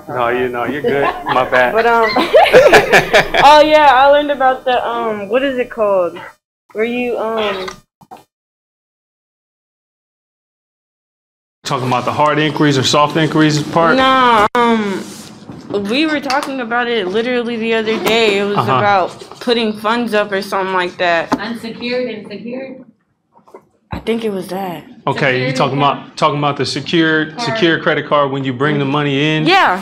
No, you're good. My bad. But oh yeah, I learned about the what is it called? Where you talking about the hard inquiries or soft inquiries part? Nah, we were talking about it literally the other day. It was about putting funds up or something like that. Unsecured and secured? I think it was that. Okay, you talking about the secured credit card when you bring the money in? Yeah.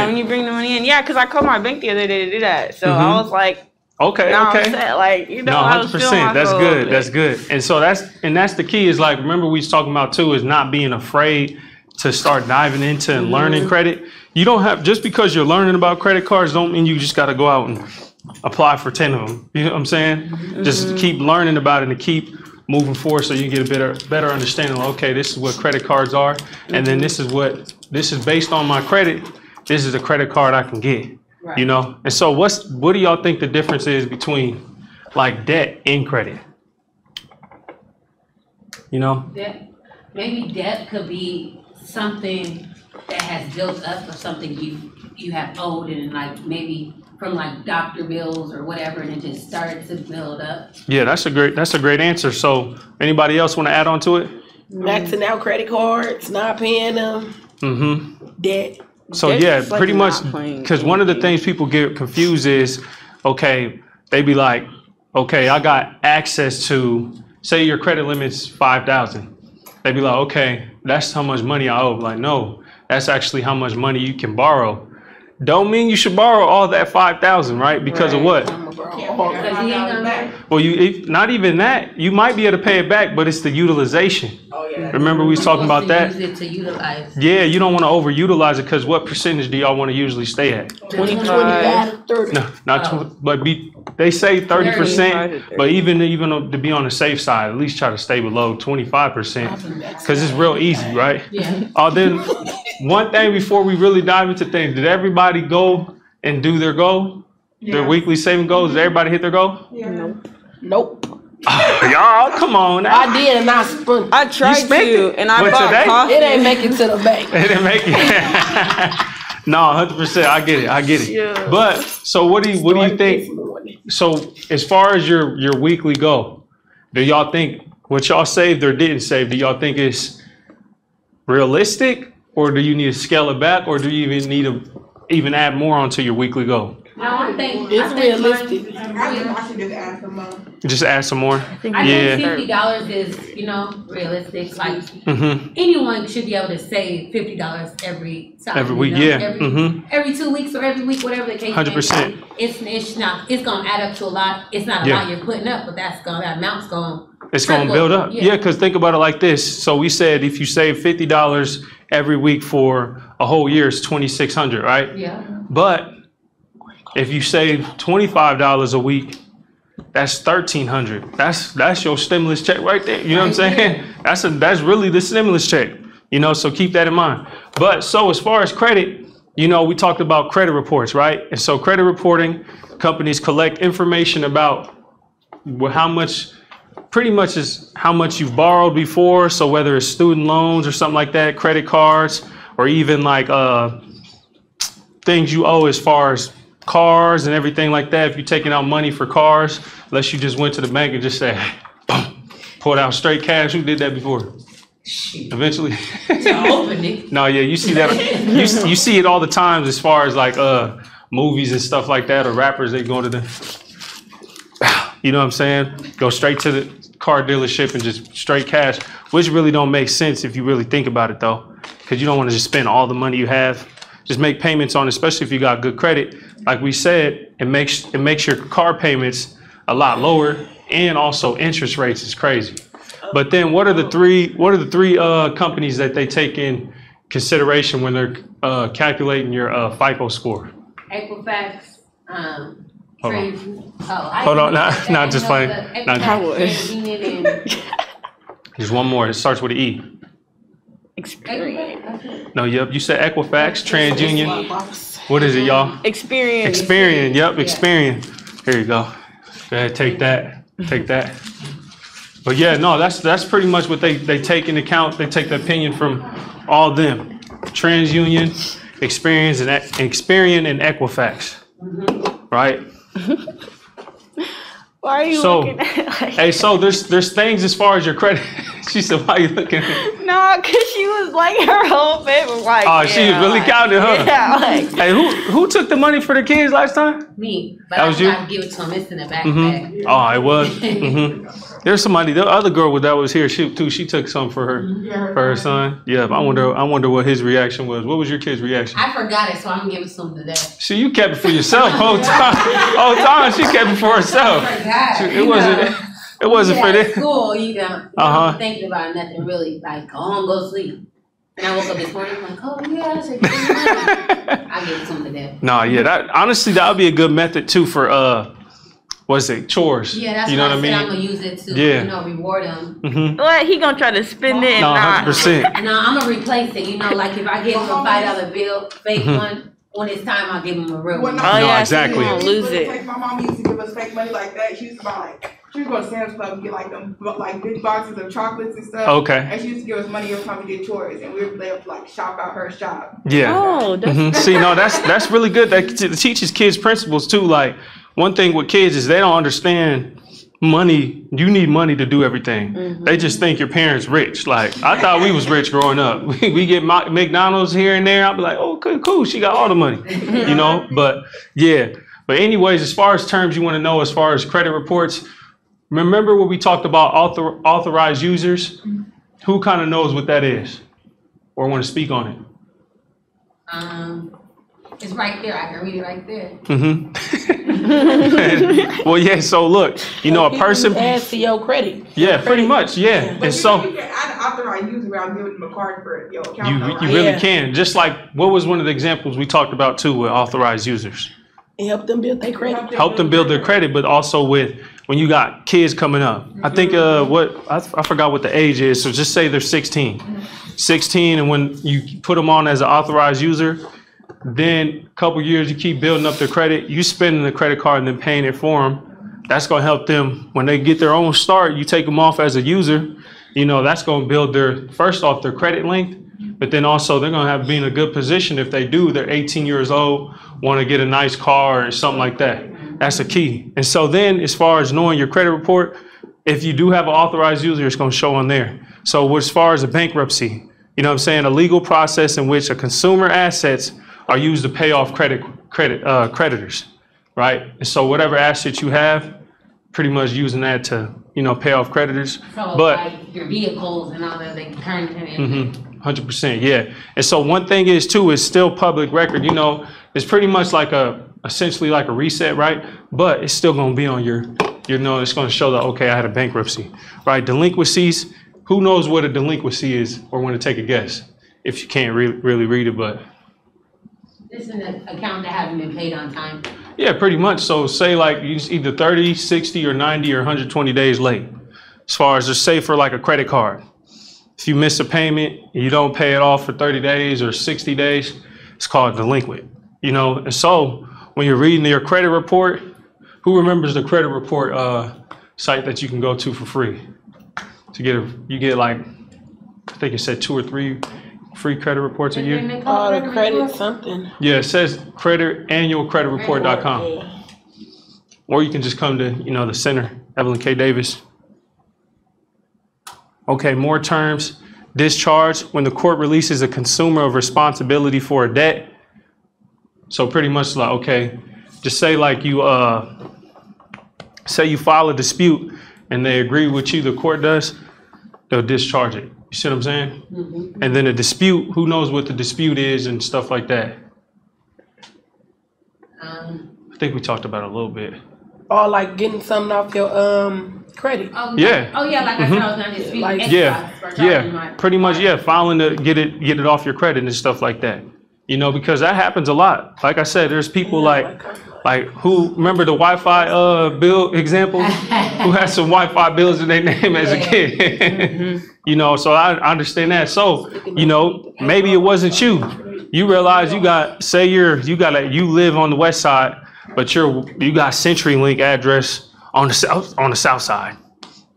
When you bring the money in, yeah, because I called my bank the other day to do that. So I was like, okay. Set. Like, no, 100%. That's good. That's good. And so that's the key. Is like, remember we was talking about too, is not being afraid to start diving into and learning credit. You don't have, just because you're learning about credit cards don't mean you just got to go out and apply for 10 of them. You know what I'm saying? Just keep learning about it and keep moving forward so you get a better understanding of, okay, this is what credit cards are, and then this is based on my credit. This is a credit card I can get. Right. You know? And so what do y'all think the difference is between like debt and credit? You know? Maybe debt could be something that has built up of something you have owed, and like maybe from like doctor bills or whatever, and it just started to build up. Yeah, that's a great answer. So anybody else want to add on to it? Maxing out credit cards, not paying them. Debt. So yeah, pretty much, because one of the things people get confused is, okay, they be like, okay, I got access to, say your credit limit's $5,000. They be like, okay, that's how much money I owe. Like, no, that's actually how much money you can borrow. Don't mean you should borrow all that $5,000, right? Because of what? Well, not even that. You might be able to pay it back, but it's the utilization. Oh, yeah. Remember we was talking about that? Use it to utilize. Yeah, you don't want to overutilize it, because what percentage do y'all want to usually stay at? 25, 30. No, not 20, but they say 30%, but even to be on the safe side, at least try to stay below 25%, because it's real easy, right? Yeah. Then one thing before we really dive into things, did everybody go and do their goal? Yeah. Their weekly saving goals? Did everybody hit their goal? Yeah. Nope. Y'all, come on now. I did, and I spent. I tried to, and I bought coffee. It didn't make it to the bank. It didn't make it. No, 100%. I get it. Yeah. But so what do you think? So as far as your weekly goal, do y'all think what y'all saved or didn't save? Do y'all think it's realistic? Or do you need to scale it back, or do you even need to even add more onto your weekly goal? No, I think it's realistic. I should just add some more. Just add some more. I think $50 is, realistic. Like anyone should be able to save $50 every time. Every week, every 2 weeks or every week, whatever the case. 100%. It's gonna add up to a lot. It's not a lot you're putting up, but that amount's going. It's going to build up. Yeah, because think about it like this. So we said if you save $50 every week for a whole year, it's $2,600, right? Yeah. But if you save $25 a week, that's $1,300. That's your stimulus check right there. You know what I'm saying? That's really the stimulus check. So keep that in mind. But so as far as credit, we talked about credit reports, right? And so credit reporting, companies collect information about how much. Pretty much is how much you've borrowed before. So whether it's student loans or something like that, credit cards, or even like things you owe as far as cars and everything like that. If you're taking out money for cars, unless you just went to the bank and just said, boom, pulled out straight cash. Who did that before? Eventually. No, yeah, you see that. You see it all the times as far as like movies and stuff like that, or rappers, they go to the, you know what I'm saying? Go straight to the car dealership and just straight cash, which really don't make sense if you really think about it though, because you don't want to just spend all the money you have. Just make payments on, especially if you got good credit. Like we said, it makes your car payments a lot lower, and also interest rates is crazy. But then what are the three companies that they take in consideration when they're calculating your FICO score? Equifax. Hold on, not just playing. There's one more. It starts with an E. Experian. No, yep. You said Equifax, TransUnion. What is it, y'all? Experian. Experian. Yep, Experian. Here you go. Go ahead, take that. But yeah, no, that's pretty much what they take into account. They take the opinion from all of them. TransUnion, Experian, and Equifax. Right? Why are you looking at like Hey, so there's things as far as your credit. She said, why are you looking at it? No, because she was like her whole favorite. Like, Oh, she was really counting, huh? Yeah, like. Hey, who took the money for the kids last time? Me, but That I was you? forgot to give it to him. It's in the backpack. Oh, it was. There's somebody. The other girl that was here, she took some for her son. Yeah, I wonder what his reaction was. What was your kid's reaction? I forgot it, so I'm gonna give it some today. See, you kept it for yourself whole time. Whole time she kept it for herself. I forgot. It wasn't for Yeah, them. school, you know, Uh-huh. thinking about nothing really. Like, go home, go sleep. And I woke up this morning, I'm like, oh yeah, I should give him money. I gave it to him today. No, yeah, that would be a good method too for chores. Yeah, that's you know what I what I said. mean? I'm gonna use it to, Yeah. reward him. What? He gonna try to spend it? No, Nah. 100%. No, I'm gonna replace it. You know, like if I give him a $5 bill, fake one, when it's time, I'll give him a real one. Oh, No, yeah, exactly. So you won't lose it. Like, my mom used to give us fake money like that. She used to buy she was going to Sam's Club and get like them like big boxes of chocolates and stuff. Okay. And she used to give us money every time we did chores, and we would let like shop out her shop. Yeah. Oh, that's See, no, that's really good. That teaches kids principles too. Like one thing with kids is they don't understand money. You need money to do everything. They just think your parents rich. Like I thought we was rich growing up. We get McDonald's here and there. I'll be like, oh, cool. She got all the money, you know. But yeah. But anyways, as far as terms you want to know, as far as credit reports, remember when we talked about authorized users? Who kind of knows what that is, or want to speak on it? It's right there. I can read it right there. Well, yeah. So look, a person. Add to your credit. Yeah, pretty much. Yeah, But and so you can add an authorized user without giving them a card for your account. you though, right? really Yeah. can. Just like what was one of the examples we talked about too with authorized users. And help them build their credit. Help them build their credit, but also with when you got kids coming up. I think I forgot what the age is. So just say they're 16, and when you put them on as an authorized user, then a couple years you keep building up their credit. You spending the credit card and then paying it for them. That's gonna help them when they get their own start. You take them off as a user. That's gonna build their credit length. But then also they're gonna be in a good position if they do. They're 18 years old, want to get a nice car or something like that. That's a key. And so then, as far as knowing your credit report, if you do have an authorized user, it's going to show on there. So as far as a bankruptcy, a legal process in which a consumer assets are used to pay off creditors, right? And so whatever assets you have, pretty much using that to pay off creditors. So But like your vehicles and all that, they can turn into 100%, yeah. And so one thing is too, is still public record. It's pretty much like essentially like a reset, right? But it's still going to be on it's going to show that, okay, I had a bankruptcy, right? Delinquencies, who knows what a delinquency is or want to take a guess if you can't really read it, but. This is an account that hasn't been paid on time. Yeah, pretty much. So say like it's either 30, 60, or 90 or 120 days late. As far as just say for like a credit card. If you miss a payment, you don't pay it off for 30 days or 60 days, it's called delinquent. And so when you're reading your credit report, who remembers the credit report site that you can go to for free? You get like, I think it said 2 or 3 free credit reports a year. The credit something. Yeah, it says annualcreditreport.com. Yeah. Or you can just come to, the center, Evelyn K. Davis. Okay, more terms. Discharge, when the court releases a consumer of responsibility for a debt. So pretty much like, okay, just say like you file a dispute and they agree with you, the court does, they'll discharge it. You see what I'm saying? And then a dispute, who knows what the dispute is and stuff like that. I think we talked about it a little bit. Or like getting something off your credit. Yeah. Oh yeah, like I said, I was gonna dispute Like- extra for charging my Pretty much, filing to get it off your credit and stuff like that. Because that happens a lot. Like I said, there's people like who remember the Wi-Fi bill example, who had some Wi-Fi bills in their name as a kid. So I understand that. So maybe it wasn't you. You realize you live on the west side, but you got CenturyLink address on the south side.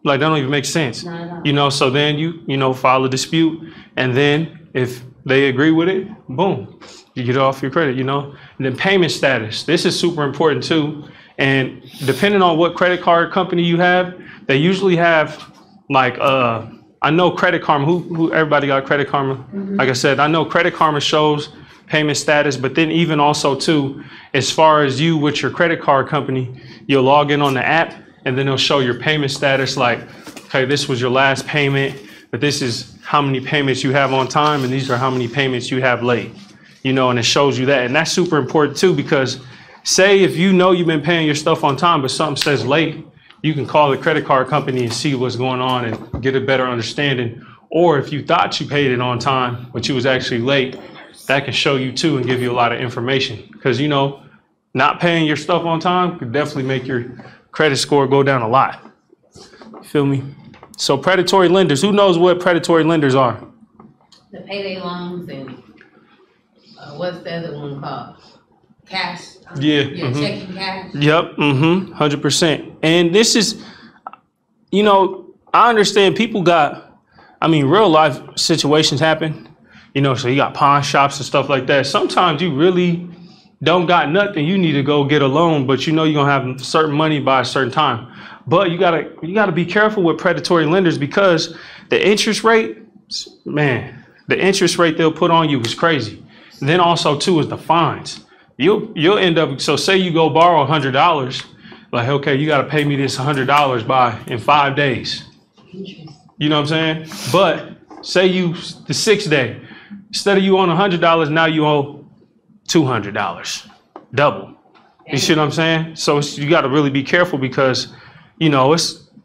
Like that don't even make sense. So then you file a dispute, and then if they agree with it, boom, you get it off your credit, you know. And then payment status. This is super important too. And depending on what credit card company you have, they usually have like, I know Credit Karma, who everybody got Credit Karma. Like I said, I know Credit Karma shows payment status, but then even also too, as far as you with your credit card company, you'll log in on the app and then it'll show your payment status like, okay, this was your last payment, but this is how many payments you have on time and these are how many payments you have late, you know, and it shows you that. And that's super important too, because say if you know you've been paying your stuff on time, but something says late, you can call the credit card company and see what's going on and get a better understanding. Or if you thought you paid it on time, but you was actually late, that can show you too and give you a lot of information. Because, you know, not paying your stuff on time could definitely make your credit score go down a lot. Feel me? So predatory lenders, who knows what predatory lenders are? The payday loans and what's the other one called? Cash. Yeah. Checking cash. Yep. 100%. And this is, you know, I understand people got, I mean, real life situations happen, you know, so you got pawn shops and stuff like that. Sometimes you really don't got nothing. You need to go get a loan, but you know you're gonna have certain money by a certain time. But you gotta be careful with predatory lenders because the interest rate, man, the interest rate they'll put on you is crazy. And then also too is the fines. You'll end up, so say you go borrow $100, like, okay, you got to pay me this $100 in 5 days. You know what I'm saying? But say the 6th day, instead of you on $100, now you owe $200, double. You see what I'm saying? So you got to really be careful because, you know,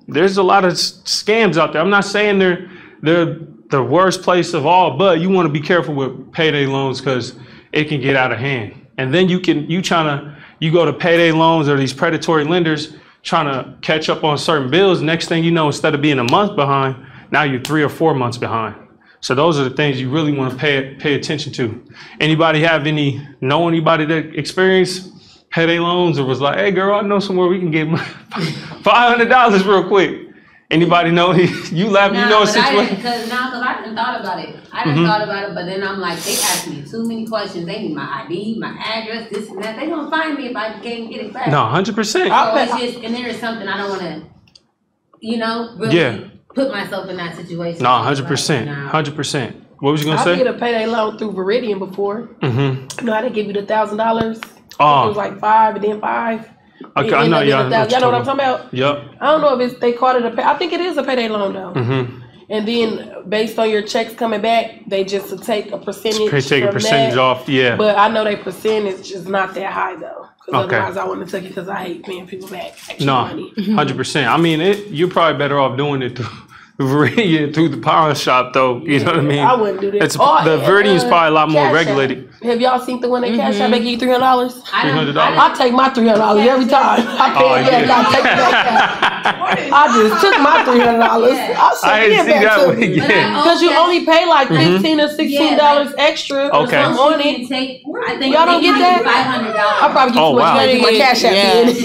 there's a lot of scams out there. I'm not saying they're the worst place of all, but you want to be careful with payday loans because it can get out of hand. And then you go to payday loans or these predatory lenders trying to catch up on certain bills. Next thing you know, instead of being a month behind, now you're 3 or 4 months behind. So those are the things you really want to pay attention to. Anybody know anybody that experienced payday loans or was like, hey girl, I know somewhere we can get $500 real quick. Anybody know? You laughing, you know a situation? Because I didn't thought about it. Thought about it, but then I'm like, they ask me too many questions. They need my ID, my address, this and that. They don't find me if I can't get it back. No, 100%. So it's just, and there is something I don't want to, you know, really put myself in that situation. No, 100%, 100%. What was you gonna say? I did a payday loan through Viridian before. You know how they give you the $1,000? Oh. It was like 5 and then 5. Okay, I know, y'all know what I'm talking about? Yep. I don't know if they called it I think it is a payday loan though. And then based on your checks coming back, they just take a percentage. Take a percentage off, yeah. But I know their percentage is not that high though. Because otherwise I wouldn't take it because I hate paying people back extra money. 100%. I mean, you're probably better off doing it through the pawn shop though. You know what I mean? I wouldn't do that. The Viridian's probably a lot more regulated. Have y'all seen the one that Cash App? They give you $300? $300? I take my $300 every time. I pay it back. I take it back. I just took my $300. I didn't see that one. Because you only pay like $15 or $16 extra on it. Y'all don't get that? $500. I'll probably get too much money my Cash App in.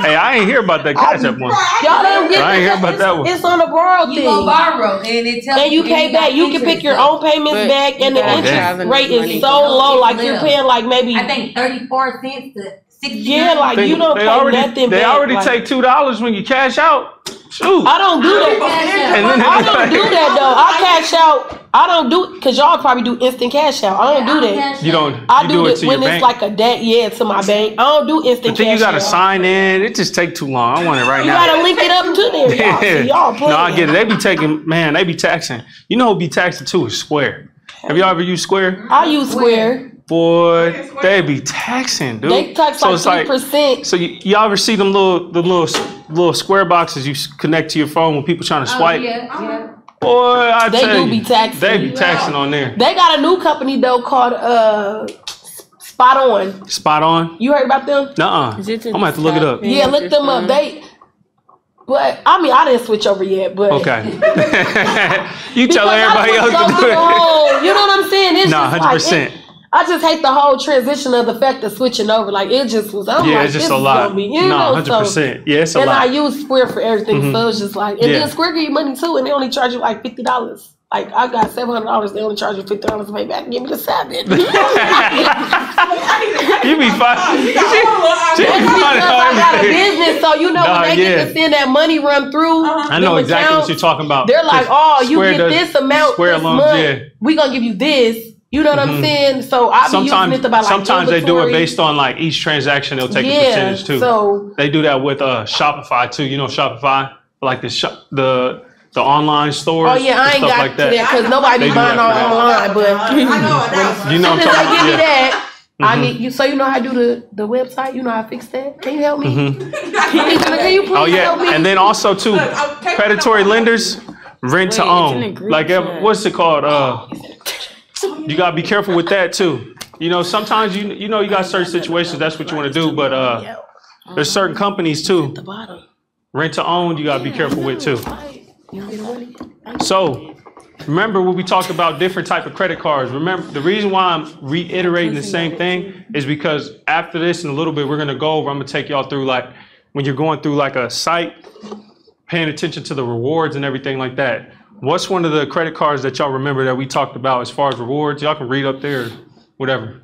Hey, I ain't hear about that Cash App one. Y'all don't get that. I ain't hear about that one. It's on the borrow thing. You go borrow and it tells and you pay back. You can pick your own payments back, and the interest rate is so low. Like you're paying like maybe I think 34 cents to 60. Yeah, like you don't pay nothing back. They already take $2 when you cash out. Shoot. I don't do that. I don't do that though. I cash out. I don't do because y'all probably do instant cash out. I don't do that. You don't. I do it it to when your it's bank? like a debt. Yeah, to my bank. I don't do instant cash out. But then you gotta sign in. It just take too long. I want it right now. You gotta link it up to there. Y'all. See, y'all playing. No, I get it. They be taking. Man, they be taxing. You know who be taxing too is Square. Have y'all ever used Square? I use Square. Boy, they be taxing, dude. They tax like 3%. So y'all ever see them little square boxes you connect to your phone when people trying to swipe? Yeah. Boy, They do be taxing. They be taxing on there. They got a new company though called Spot On. Spot On? You heard about them? Nuh-uh. I'm gonna have to look it up. Yeah, look them up. But I mean, I didn't switch over yet. But okay, you tell everybody else to do it. You know what I'm saying? It's nah, 100%. I just hate the whole transition of the fact of switching over. Like it just was. It's just a lot. No, 100%. Yeah, it's a lot. And I use Square for everything, so it's just like, and then Square give you money too, and they only charge you like $50. Like, I got $700, they only charge you $50 to pay back. Give me the $7. You be fine. I got a business, so you know when they get to send that money run through. I know exactly what you're talking about. They're like, oh, you get this amount this month. We gonna give you this. You know what I'm saying? So I be using it to buy like sometimes they do it based on like each transaction. They'll take a percentage too. So they do that with Shopify too. You know Shopify, like the online stores. Oh yeah, I ain't got like that because nobody be buying online. But I know. You know what I'm talking about? Give me that. I need you. So you know how to do the website. You know how to fix that. Can you help me? Can you please help me? And then also too, predatory lenders, rent to own. Like what's it called? You gotta be careful with that too. You know, sometimes you know you got certain situations. That's what you want to do, but there's certain companies too. Rent to own, you gotta be careful with too. So, remember when we talked about different type of credit cards. Remember, the reason why I'm reiterating the same thing is because after this in a little bit, we're gonna go over. I'm gonna take y'all through like when you're going through like a site, paying attention to the rewards and everything like that. What's one of the credit cards that y'all remember that we talked about as far as rewards? Y'all can read up there, whatever.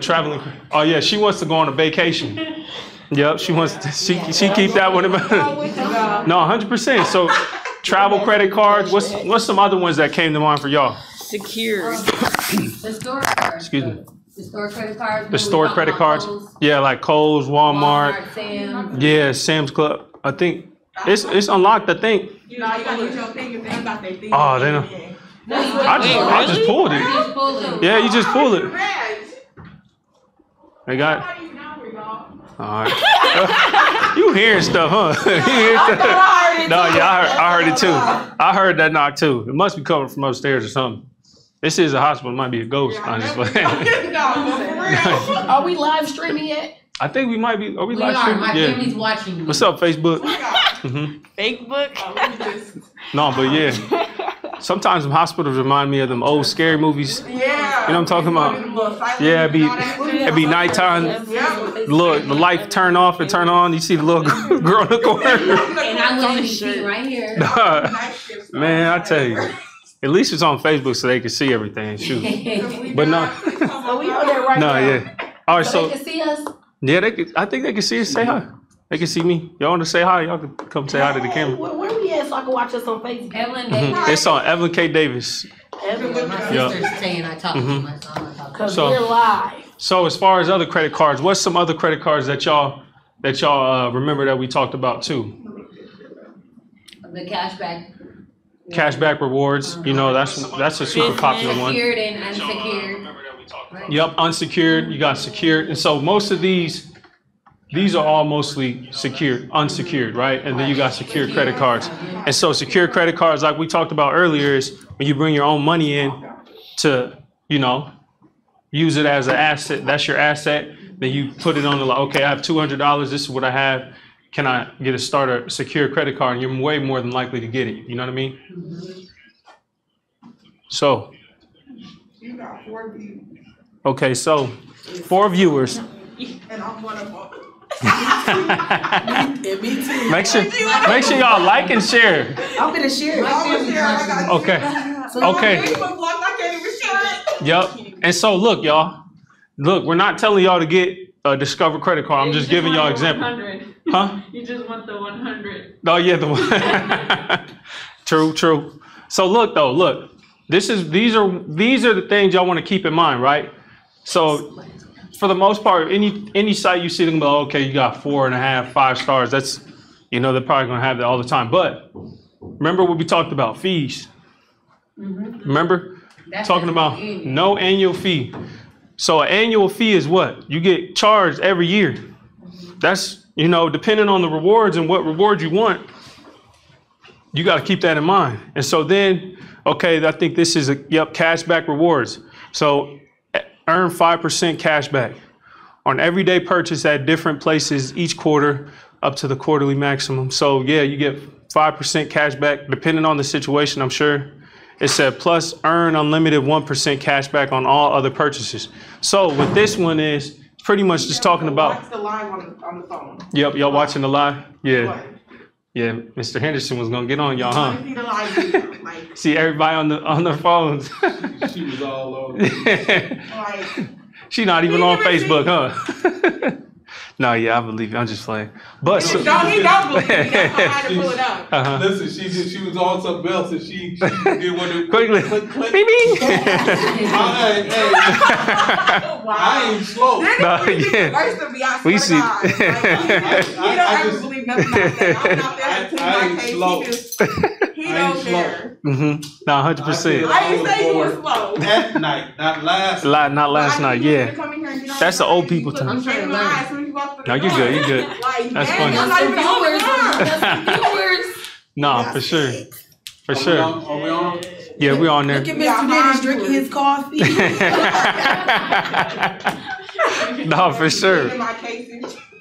Traveling. Oh yeah, she wants to go on a vacation. Yep, she wants to, she keep that one in mind. No, 100%. So travel credit cards. What's some other ones that came to mind for y'all? Secured. The store cards. Excuse me. The store credit cards. The store credit cards. Yeah, like Kohl's, Walmart. Sam's. Yeah, Sam's Club. I think it's unlocked. I think. You gotta use your thing if they got their thing. Oh, they know. I just pulled it. Yeah, you just pull it. They got. All right. You hearing stuff, huh? You hear stuff? No, yeah, I heard it too. I heard that knock too. It must be coming from upstairs or something. This is a hospital. It might be a ghost. Are we live streaming yet? I think we might be. Are we live streaming? My family's watching you. What's up, Facebook? Facebook? No, but yeah. Sometimes them hospitals remind me of them old scary movies. Yeah. You know what I'm talking about? Yeah, it'd be nighttime. Look, the light turn off and turn on. You see the little girl in the corner. And I'm going to be sitting right here. Man, I tell you. At least it's on Facebook so they can see everything. Shoot. But no. So we on there right now. No, yeah. All right, so they can see us? Yeah, I think they can see us. Say hi. They can see me. Y'all want to say hi? Y'all can come say hi to the camera. Where we at so I can watch us on Facebook? Evelyn Davis. It's on Evelyn K. Davis. My sister's saying I talk too much, so I'm not talking. Because we're live. So as far as other credit cards, what's some other credit cards that y'all remember that we talked about too? The cashback. Cashback rewards. You know, that's a super popular one. Secured and unsecured. Yep, unsecured. You got secured, and so most of these are all mostly secured, unsecured, right? And then you got secured credit cards. And so secured credit cards, like we talked about earlier, is when you bring your own money in to, you know, use it as an asset. That's your asset. Then you put it on the, okay, I have $200. This is what I have. Can I get a starter secured credit card? And you're way more than likely to get it. You know what I mean? So. You got 4 views. Okay, so 4 viewers. And I'm one of them. Make sure y'all like and share. I'm gonna share it. Okay. Okay. I can't even share it. Yep. And so look, y'all. Look, we're not telling y'all to get a Discover credit card. I'm just giving y'all example. Huh? You just want the 100. Oh yeah, the one. True. So look though, look. These are the things y'all want to keep in mind, right? So for the most part, any site you see them go, okay, you got 4.5, 5 stars. That's, you know, they're probably gonna have that all the time. But remember what we talked about, fees. Remember? Talking about no annual fee. So an annual fee is what? You get charged every year. That's, you know, depending on the rewards and what rewards you want, you got to keep that in mind. And so then, okay, I think this is cashback rewards. So earn 5% cashback on everyday purchase at different places each quarter up to the quarterly maximum. So yeah, you get 5% cashback depending on the situation, I'm sure. It said plus earn unlimited 1% cashback on all other purchases. So what this one is pretty much just talking about. Watch the live on the phone. Yep, y'all watching the live? Yeah. Yeah, Mr. Henderson was gonna get on y'all, huh? See everybody on their phones. She was all over. Like, She not even on Facebook, huh? No, yeah, I believe you. I'm just playing. But he don't believe me. That's why I had to pull it up. Listen, she was on something else, and she did one of quickly. Hey, I ain't slow. No, yeah. Worse than me, I swear We to see. God. Like, he don't ever believe nothing like that. I'm not there to I ain't my case. slow. He I ain't don't care. Mm-hmm. No, 100%. I didn't say you were slow. At night, not last. Not last night, yeah. That's the old people time. time. I'm trying to learn. No, you're good. You're good. Like, That's man, funny. I'm not even Viewers. No, for sure. For sure. Are we on? Yeah, we're on there. Look at Mr. Dennis drinking his coffee. No, for sure.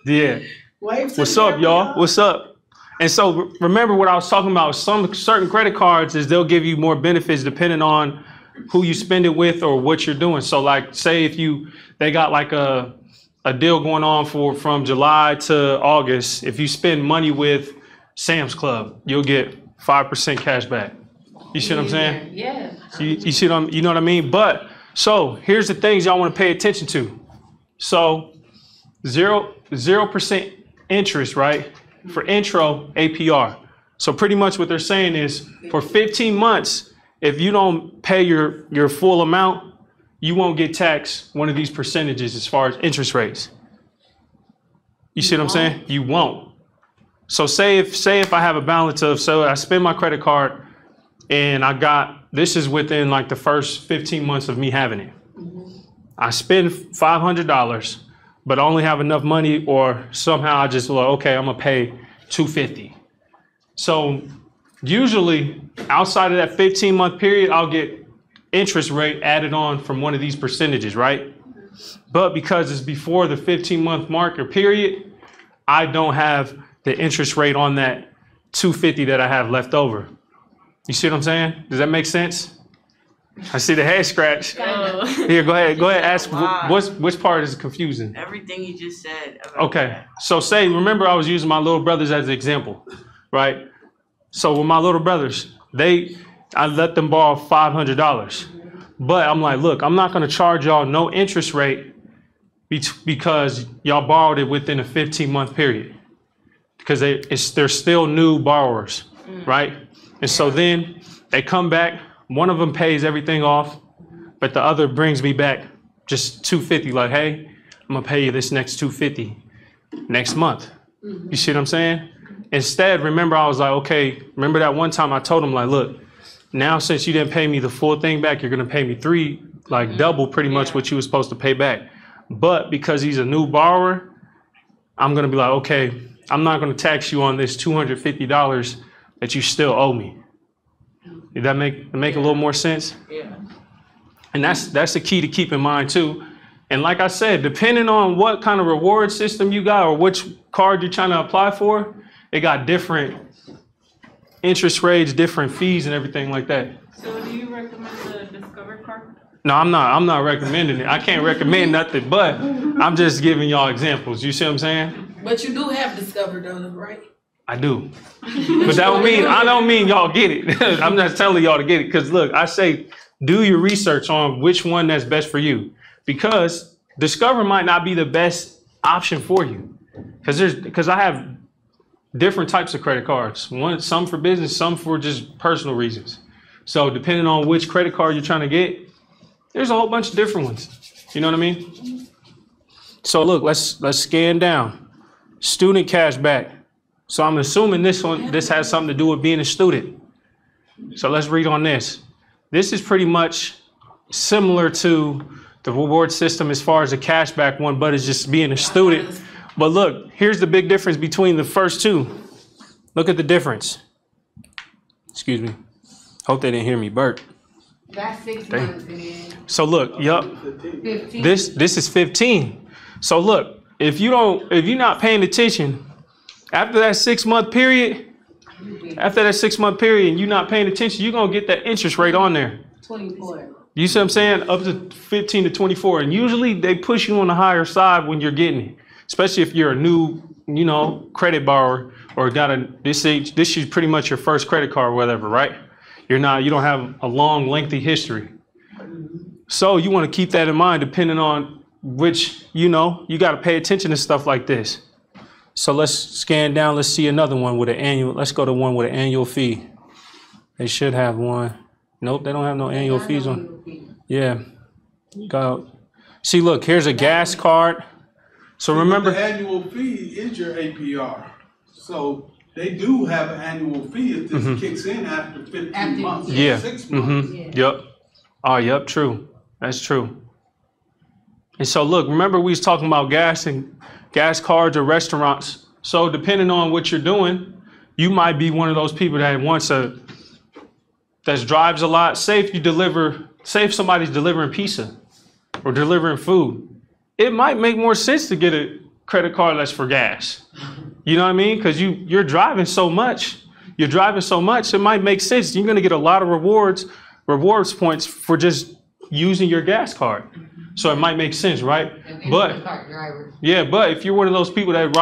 Yeah. What's up, y'all? What's up? And so remember what I was talking about. Some certain credit cards is they'll give you more benefits depending on who you spend it with or what you're doing. So like, say if they got like a deal going on from July to August. If you spend money with Sam's Club, you'll get 5% cash back. You see what I'm saying? Yeah. You see you know what I mean? But so here's the things y'all want to pay attention to. So 0% interest, right? For intro APR. So pretty much what they're saying is for 15 months, if you don't pay your full amount, you won't get taxed one of these percentages as far as interest rates. You see what I'm saying? You won't. So say if I have a balance of, so I spend my credit card and this is within like the first 15 months of me having it. I spend $500, but I only have enough money or somehow I just like, okay, I'm gonna pay $250. So usually outside of that 15-month period, I'll get interest rate added on from one of these percentages, right? But because it's before the 15-month mark or period, I don't have the interest rate on that $250 that I have left over. You see what I'm saying? Does that make sense? I see the head scratch. Here, go ahead. Ask which part is confusing? Everything you just said. Okay. So remember I was using my little brothers as an example, right? So with my little brothers, I let them borrow $500. But I'm like, look, I'm not going to charge y'all no interest rate because y'all borrowed it within a 15-month period. Because they're still new borrowers, right? And so then they come back, one of them pays everything off, but the other brings me back just $250, like, hey, I'm gonna pay you this next $250 next month. You see what I'm saying? Instead, remember I was like, okay, remember that one time I told him like, look, now since you didn't pay me the full thing back, you're gonna pay me double pretty much what you were supposed to pay back. But because he's a new borrower, I'm gonna be like, okay, I'm not gonna tax you on this $250 that you still owe me. Did that make a little more sense? Yeah. And that's the key to keep in mind too. And like I said, depending on what kind of reward system you got or which card you're trying to apply for, it got different interest rates, different fees and everything like that. So do you recommend the Discover card? No, I'm not recommending it. I can't recommend nothing, but I'm just giving y'all examples. You see what I'm saying? But you do have Discover though, right? I do. But I don't mean y'all get it. I'm not telling y'all to get it. Because look, I say do your research on which one that's best for you. Because Discover might not be the best option for you. Because I have different types of credit cards. Some for business, some for just personal reasons. So depending on which credit card you're trying to get, there's a whole bunch of different ones. You know what I mean? So look, let's scan down. Student cash back. So I'm assuming this has something to do with being a student. So let's read on this. This is pretty much similar to the reward system as far as the cashback one, but it's just being a student. But look, here's the big difference between the first two. Look at the difference. Excuse me. Hope they didn't hear me burp. That's 6 months. Man. So look, yup. 15. This is 15. So look, if you're not paying attention, after that 6-month period, and you're not paying attention, you're gonna get that interest rate on there. 24. You see what I'm saying? Up to 15 to 24. And usually they push you on the higher side when you're getting it. Especially if you're a new, credit borrower or this is pretty much your first credit card or whatever, right? You don't have a long, lengthy history. So you want to keep that in mind, depending on which, you got to pay attention to stuff like this. So let's scan down. Let's see another one with an annual. Let's go to one with an annual fee. They should have one. Nope, they don't have no annual fees on. Yeah. Go. See, look, here's a gas card. So remember, the annual fee is your APR. So they do have an annual fee if this kicks in after 15 months or 6 months. Yep. Oh, yep, true. That's true. And so look, remember we was talking about gas and gas cards or restaurants. So depending on what you're doing, you might be one of those people that that drives a lot. Say if somebody's delivering pizza or delivering food, it might make more sense to get a credit card that's for gas. You know what I mean? Because you're driving so much. It might make sense. You're going to get a lot of rewards points for just using your gas card. So it might make sense, right? But if you're one of those people that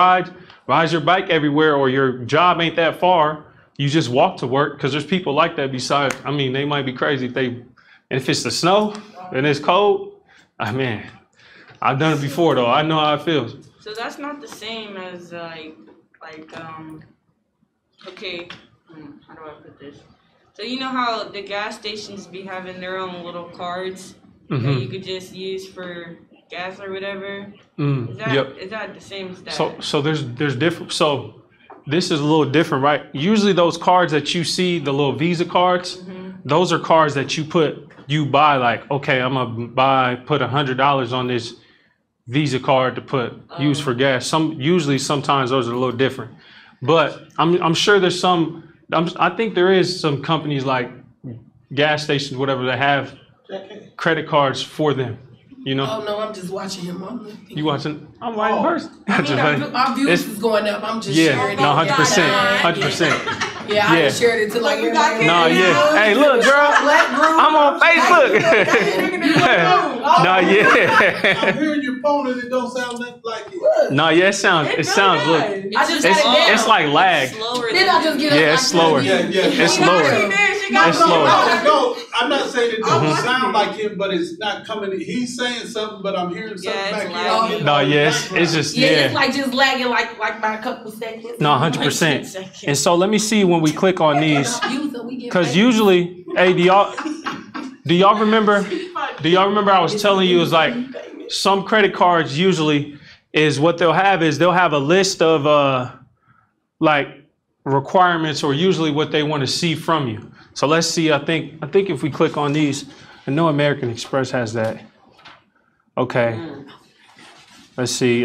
rides your bike everywhere, or your job ain't that far, you just walk to work, because there's people like that besides. I mean, they might be crazy if it's the snow and it's cold. I've done it before though. I know how it feels. So that's not the same as okay, how do I put this? So you know how the gas stations be having their own little cards that you could just use for gas or whatever? Is that the same as that? So there's different. So this is a little different, right? Usually those cards that you see, the little Visa cards, those are cards that you buy like, okay, I'm gonna put $100 on this Visa card to use for gas. Sometimes those are a little different, but I'm sure there's some. I think there is some companies like gas stations, whatever, that have credit cards for them. Oh no, I'm just watching him. You watching? I'm right first. Our views is going up. I'm just sharing. No, 100%. Yeah, I just shared it to like everybody. No, Hey, look, girl. I'm on Facebook. I'm hearing your phone and it don't sound like it. No, it sounds. Look, it's like lag. Then I just get up. It's slower. It's slower. It's slower. No, I'm not saying it don't sound like him, but it's not coming. He's saying something, but I'm hearing something back here. No, it's just it's like just lagging like by a couple seconds. No, 100%. And so let me see when we click on these, because usually, hey, do y'all remember I was telling you, is like some credit cards usually is what they'll have a list of like requirements, or usually what they want to see from you. So let's see. I think if we click on these, I know American Express has that. Okay. Let's see.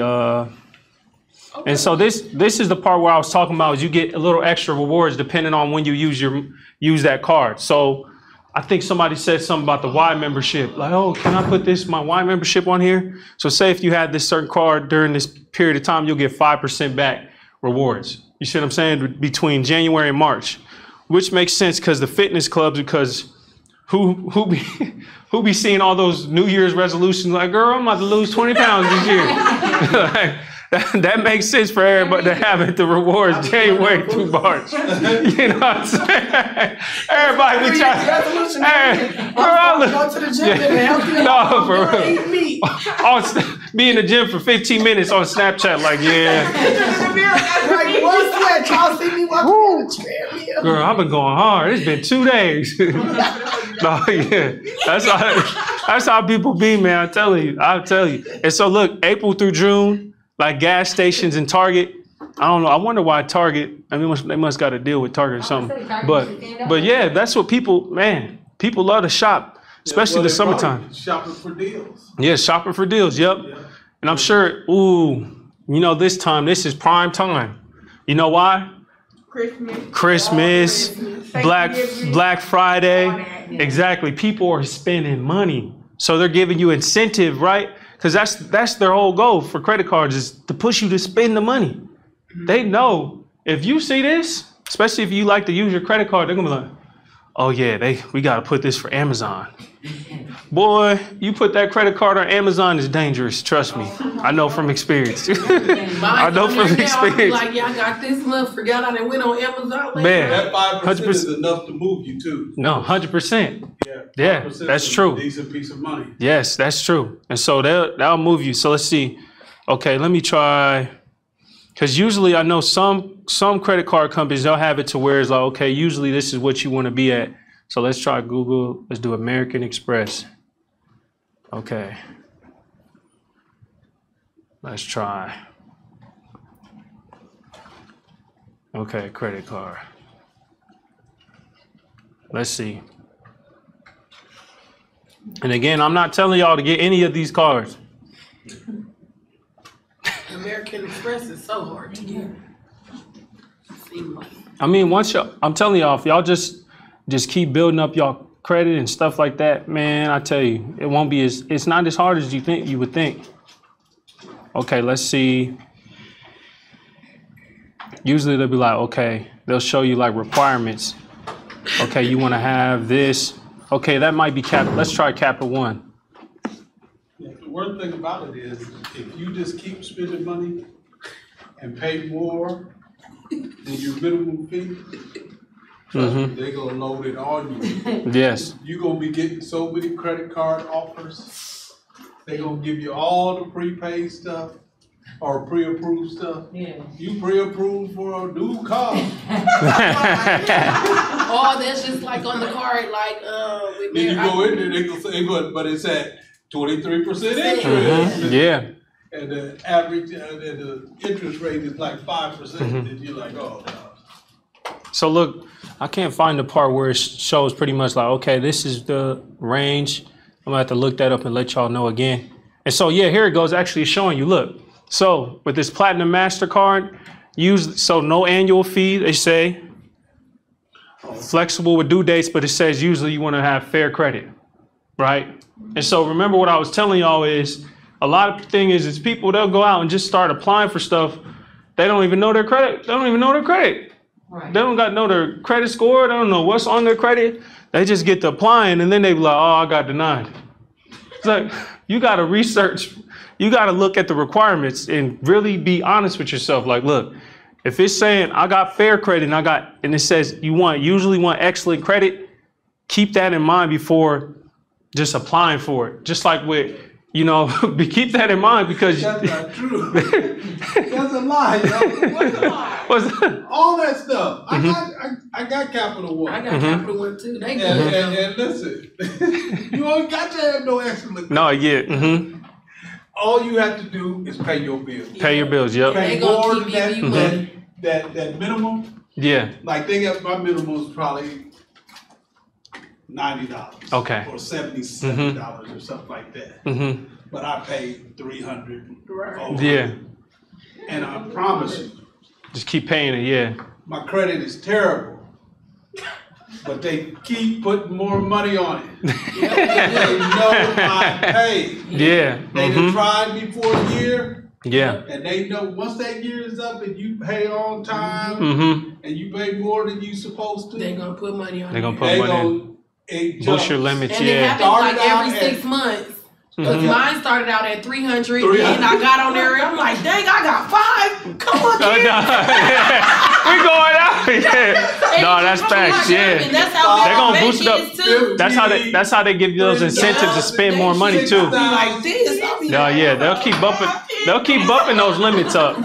And so this is the part where I was talking about, is you get a little extra rewards depending on when you use that card. So I think somebody said something about the Y membership. Like, oh, can I put my Y membership on here? So say if you had this certain card during this period of time, you'll get 5% back rewards. You see what I'm saying? Between January and March, which makes sense because the fitness clubs, because who be seeing all those New Year's resolutions like, girl, I'm about to lose 20 pounds this year. Like, that makes sense for everybody to have it, the rewards January through March. You know what I'm saying? Everybody be trying. Go to the gym and no, for real. Be in the gym for 15 minutes on Snapchat, like, yeah. Like, what's that? Y'all see me walking on the treadmill? Girl, I've been going hard. It's been 2 days. No, yeah. That's how people be, man. I'll tell you. And so look, April through June, like gas stations and Target. I don't know. I wonder why Target. I mean, they must got to deal with Target or something. But yeah, that's what people love to shop, especially the summertime. Shopping for deals. Yeah, shopping for deals. Yep. Yeah. And I'm sure. This is prime time. You know why? Christmas, Black Friday. Exactly. People are spending money, so they're giving you incentive, right? Because that's their whole goal for credit cards, is to push you to spend the money. They know if you see this, especially if you like to use your credit card, they're gonna be like, oh yeah, we got to put this for Amazon. Boy, you put that credit card on Amazon is dangerous. Trust me. I know from experience. I know from experience. Like, yeah, I got this month. Forgot I done went on Amazon. Man, that 5% is enough to move you too. No, 100%. Yeah, that's true. Decent piece of money. Yes, that's true. And so that'll move you. So let's see. Okay, let me try. Because usually I know some credit card companies, they'll have it to where it's like, okay, usually this is what you want to be at. So let's try Google. Let's do American Express. Okay. Let's try. Okay, credit card. Let's see. And again, I'm not telling y'all to get any of these cards. American Express is so hard to get. I mean, I'm telling y'all, if y'all just keep building up y'all credit and stuff like that, man, I tell you, it won't be it's not as hard as you would think. Okay, let's see. Usually they'll be like, okay, they'll show you like requirements. Okay, you want to have this. Okay, that might be capital. Let's try Capital One. Yeah, the worst thing about it is if you just keep spending money and pay more than your minimum fee, they're gonna load it on you. Yes. You're gonna be getting so many credit card offers. They're gonna give you all the prepaid stuff or pre-approved stuff. Yeah. You pre-approved for a new car. Oh, that's just like on the card, like then you go in there, they gonna say, but it's at 23% interest. Yeah. And the average, the interest rate is like 5%. And you're like, oh no. So look, I can't find the part where it shows pretty much like, okay, this is the range. I'm gonna have to look that up and let y'all know again. And so yeah, here it goes, actually showing you, look. So with this Platinum MasterCard, so no annual fee, they say. Flexible with due dates, but it says usually you wanna have fair credit, right? And so remember what I was telling y'all is, a lot of the thing is people, they'll go out and just start applying for stuff. They don't even know their credit. They don't even know their credit. Right. They don't got to know their credit score. They don't know what's on their credit. They just get to applying and then they be like, oh, I got denied. It's like, you got to research. You got to look at the requirements and really be honest with yourself. Like, look, if it's saying I got fair credit and it says you usually want excellent credit, keep that in mind before just applying for it. Just like with, keep that in mind because that's not true. That's a lie, yo. What's a lie? What's that? All that stuff. I got Capital One. I got Capital One too. They and listen, you ain't got to have no excellent. No, yeah. All you have to do is pay your bills. Pay your bills. Yep. Pay more than that minimum. Yeah. Like they got my minimum is probably $90. Okay. Or $77 or something like that. But I paid $300. Yeah. And I promise you, just keep paying it. Yeah. My credit is terrible, but they keep putting more money on it. They know I pay. Yeah. They done tried me for a year. Yeah. And they know once that year is up and you pay on time and you pay more than you supposed to, they're gonna put money on it. They're gonna put money in. Boost your limits, and it happens like every 6 months. Because mine started out at 300 and I got on there and I'm like, dang, I got 5. Come on, kid. We going out. Yeah. No, that's facts. Yeah. And that's how they're gonna boost it up. That's how they give you those incentives to spend more money too. Like this. No, yeah, they'll keep bumping those limits up.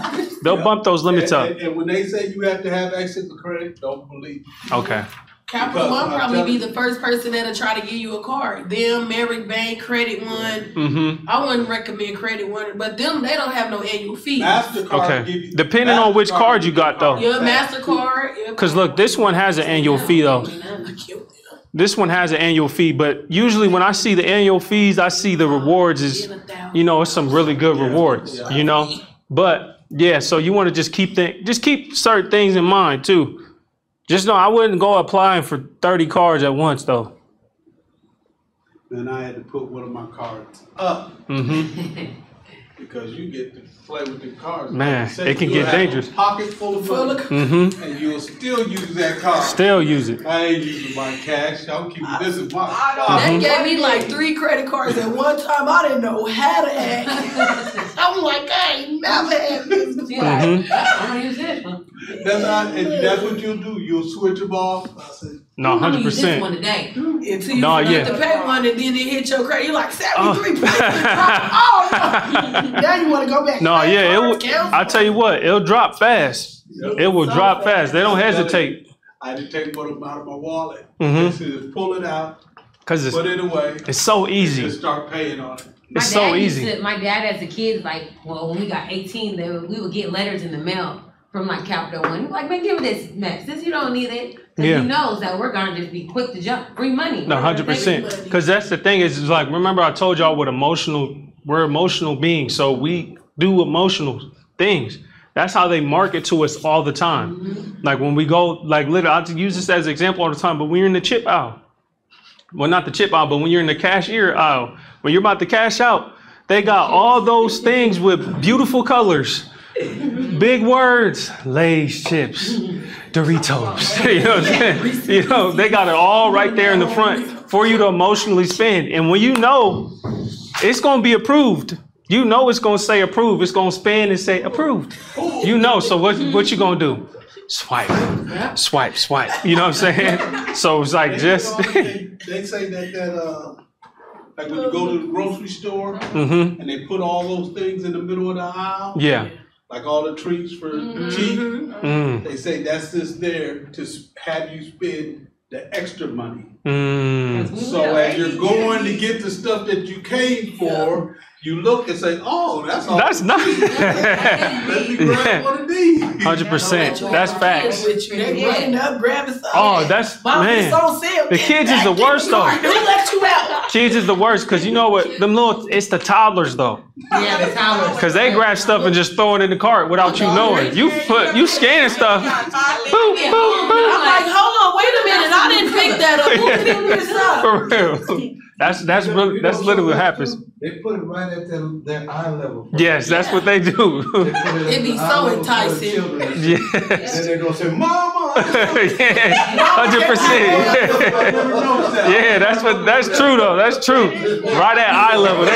They'll bump those limits up. And when they say you have to have excellent credit, don't believe. Okay. Capital One probably be the first person that'll try to give you a card. Them, Merrick Bank, Credit One. I wouldn't recommend Credit One, but them, they don't have no annual fee. MasterCard give you, depending on which card you got though. Yeah, MasterCard. Because look, this one has an annual fee though. This one has an annual fee, but usually when I see the annual fees, I see the rewards is, it's some really good rewards, But yeah, so you want to just keep certain things in mind too. Just know I wouldn't go applying for 30 cards at once, though. And I had to put one of my cards up. Because you get to play with the cards. Man, it can get dangerous. A pocket full of money. And still use that card. Still use it. I ain't using my cash. I'm keeping this in my. They gave me like 3 credit cards at one time. I didn't know how to act. I'm like, I ain't never had this before. I'm gonna use this one. That's what you'll do. You'll switch them off. No, I'm gonna use this 100%. one today. Until you No, forget yeah. to pay one and then it hit your credit. You're like 73 points. Oh no. Now you want to go back. No, yeah, it will. Cancel. I tell you what, it'll drop fast. It will drop fast. They don't hesitate. I had to take one out of my wallet. Mhm. Just pull it out, Cause put it away, it's so easy. and start paying on it. It's so easy. My dad as a kid, like, well, when we got 18, we would get letters in the mail from like Capital One. He's like, man, give me this mess. Since you don't need it. Cause Yeah. he knows that we're gonna just be quick to jump. Free money. No, 100%. Because that's the thing is like, remember I told y'all we're emotional beings. So we do emotional things. That's how they market to us all the time. Mm-hmm. Like when we go, like literally, I use this as an example all the time, but when you're in the chip aisle, well, not the chip aisle, but when you're in the cashier aisle, when you're about to cash out, they got all those things with beautiful colors, big words, Lay's chips, Doritos. You know what I'm saying? You know, they got it all right there in the front for you to emotionally spend. And when you know it's going to be approved, you know it's going to say approved. It's going to spin and say approved. You know, so what you going to do? Swipe, swipe, swipe. You know what I'm saying? So it's like just... They say that like when you go to the grocery store Mm-hmm. and they put all those things in the middle of the aisle, Yeah. like all the treats for cheap, Mm. they say that's just there to have you spend the extra money. Mm. So as you're going to get the stuff that you came for, you look and say, "Oh, that's all. That's nice. Let me grab one of these." 100%. That's facts. They running up, grabbing something. Oh, that's Mom, it's man. on sale. The Get kids is back, the get worst the car. though. Who let you out? Kids is the worst because you know what? Them little, it's the toddlers though. Yeah, the towers. Because they grab stuff and just throw it in the cart without you knowing. You scanning stuff. Boom, boom, boom. I'm like, hold on, wait a minute. I didn't pick that up. Who picked this up? For real. That's literally what happens. They put it right at their eye level. Yes, that's what they do. It be so enticing. Yes. And they're gonna say, "Mama." Yeah, 100%. Yeah, that's true though. That's true. Right at eye level.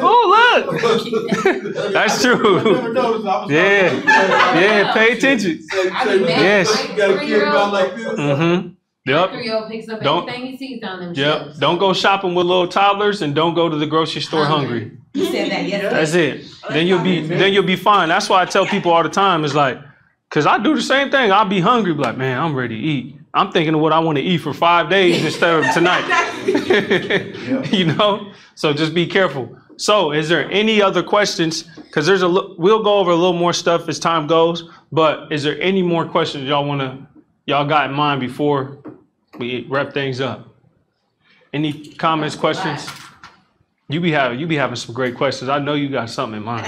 Oh look. That's true. Yeah, pay attention. Yes. You gotta keep about like this. Mm-hmm. Yep. 3-year-old picks up Don't- everything he sees on them Yep. shelves. Don't go shopping with little toddlers and don't go to the grocery store hungry. You said that yesterday. That's it. Then you'll be fine. That's why I tell people all the time is like, cause I do the same thing. I'll be hungry, be like, man, I'm ready to eat. I'm thinking of what I want to eat for 5 days instead of tonight. You know? So just be careful. So is there any other questions? Cause we'll go over a little more stuff as time goes, but is there any more questions y'all got in mind before we wrap things up? Any comments, questions? You be having some great questions. I know you got something in mind.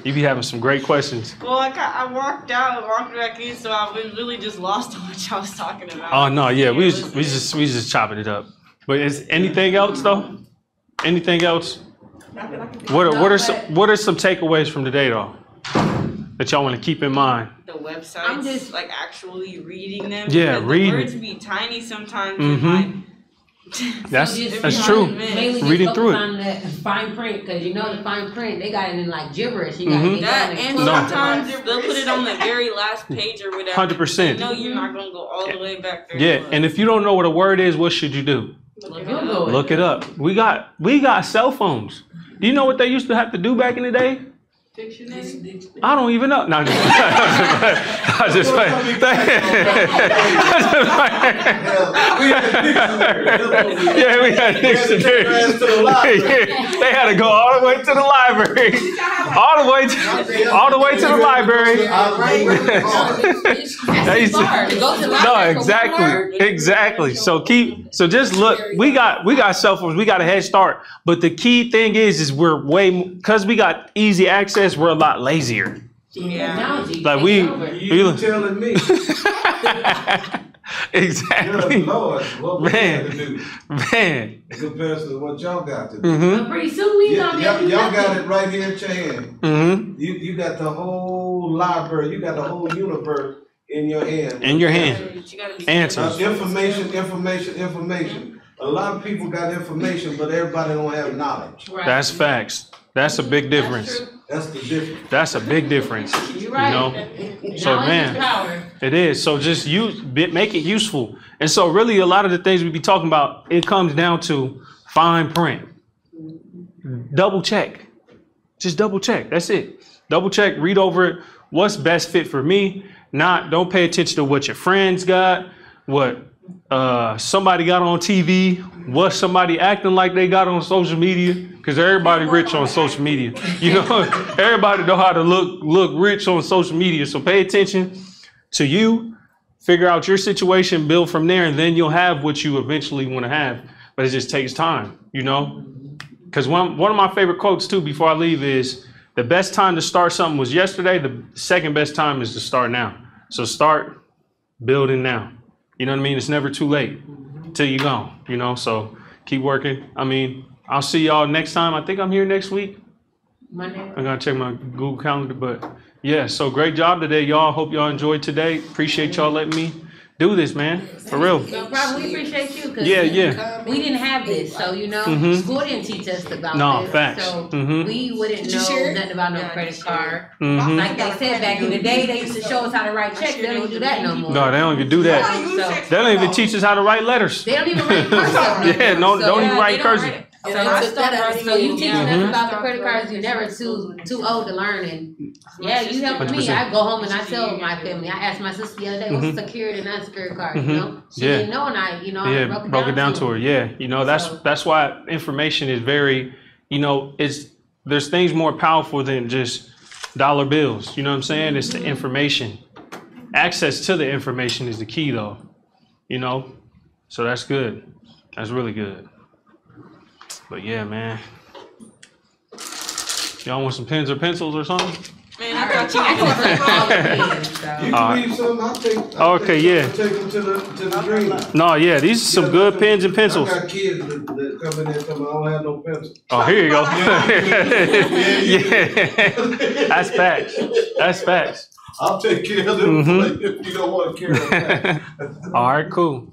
You be having some great questions. Well, I walked out and walked back in, so I was really just lost on what y'all was talking about. Oh no, yeah, we just chopping it up. But is anything else though? Anything else? What are some takeaways from today though that y'all want to keep in mind? The websites, I'm just- like actually reading them. Yeah, because reading. The words be tiny sometimes. Mhm. That's So just that's true. Mainly just Reading focus through it. on the fine print, because you know the fine print, they got it in like gibberish. You gotta Mhm. get That down and close. sometimes they'll put it on the very last page or whatever. 100%. You know you're not gonna go all the way back there. Yeah, and if you don't know what a word is, what should you do? Google it. Look it up. We got cell phones. Do you know what they used to have to do back in the day? Dictionary. I don't even know. No, I'm just Yeah, we had dictionaries. Yeah, they had to go all the way to the library. All the way to the library. They used to- Go to the No, library for one word. exactly. So just look. We got cell phones. We got a head start. But the key thing is we're because we got easy access. We're a lot lazier. Technology Like takes we over. telling me, exactly. good Lord, what we Man. got to do Man. in comparison to what y'all got to do. Mm-hmm. But pretty soon we gonna be able to do Y'all got nothing. it right here at your hand. Mm-hmm. You got the whole library. You got the whole universe in your hand. In your hand. But you gotta be Answers. Information. A lot of people got information, but everybody don't have knowledge. Right. That's facts. That's a big difference. That's the difference. That's a big difference. You're right. You know? So Knowledge man, is power. it is. So just make it useful. And so really a lot of the things we be talking about, it comes down to fine print. Double check. Just double check. That's it. Double check, read over it. What's best fit for me? Don't pay attention to what your friends got, what somebody got on TV, what somebody acting like they got on social media, because everybody rich on social media. You know, everybody know how to look rich on social media. So pay attention to you, figure out your situation, build from there, and then you'll have what you eventually want to have. But it just takes time, you know? Because one of my favorite quotes too before I leave is, the best time to start something was yesterday, the second best time is to start now. So start building now. You know what I mean? It's never too late till you're gone, you know? So keep working. I mean, I'll see y'all next time. I think I'm here next week. Monday. I gotta check my Google Calendar, but yeah, so great job today, y'all. Hope y'all enjoyed today. Appreciate y'all letting me do this, man. For real. No problem. We appreciate you. Cause Yeah. we didn't have this, so you know, school didn't teach us about this. Facts. So Mhm. we wouldn't know nothing about no credit card. Mhm. Like they said back in the day, they used to show us how to write checks. They don't do that no more. No, they don't even do that. So They don't even teach us how to write letters. they don't even write cursive. Yeah, don't even write they don't cursive. write it. So, And I took that out of so you teaching Yeah. us about the credit cards, you're never too old to learn. And yeah, you helping me. 100%. I go home and I tell my family. I asked my sister the other day, what's secured and unsecured card, you know? She Yeah. didn't know, and I Yeah, broke it down to her. Yeah, you know, that's why information is very, you know, there's things more powerful than just dollar bills. You know what I'm saying? It's the information. Access to the information is the key, though. You know, so that's good. That's really good. But yeah, man. Y'all want some pens or pencils or something? Man, I thought you I were can gonna all the kids, so. You can leave some, I'll take. Okay, yeah. Take them to the green. No, yeah, these are some good pens and pencils. I got kids that come in there and tell me I don't have no pencil. Oh, here you go. Yeah, that's facts. That's facts. I'll take care of them if you don't want to carry them back. All right, cool.